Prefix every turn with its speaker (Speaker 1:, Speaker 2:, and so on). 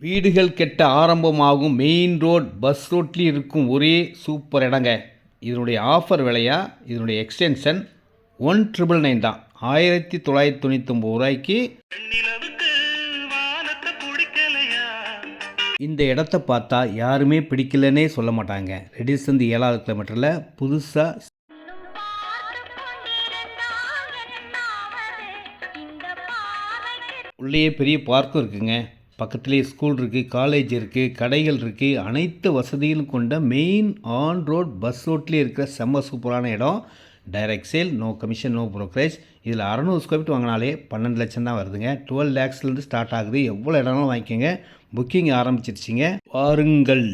Speaker 1: வீடுகள் கெட்ட ஆரம்பமாகும் மெயின் ரோட் பஸ் ரோட்லேயும் இருக்கும் ஒரே சூப்பர் இடங்க. இதனுடைய ஆஃபர் விலையா, இதனுடைய எக்ஸ்டென்ஷன் 1999 தான். 1999 ரூபாய்க்கு இந்த இடத்த பார்த்தா யாருமே பிடிக்கலன்னே சொல்ல மாட்டாங்க. ரெடிசந்து 7வது கிலோமீட்டரில் புதுசாக உள்ளேயே பெரிய பார்க்கும் இருக்குங்க. பக்கத்துலேயே ஸ்கூல் இருக்குது, காலேஜ் இருக்குது, கடைகள் இருக்குது. அனைத்து வசதிகளும் கொண்ட மெயின் ஆன் ரோட் பஸ் ரோட்லேயே இருக்கிற செம்ம சூப்பரான இடம். Direct sale, no commission, no brokerage. இதில் 600 ஸ்கொயர் ஃபீட் வாங்கினாலே 12 லட்சம் தான் வருதுங்க. 12 lakhsலேருந்து ஸ்டார்ட் ஆகுது. எவ்வளோ இடம்லாம் வாங்கிக்கோங்க. புக்கிங் ஆரம்பிச்சிருச்சிங்க. வாருங்கள்.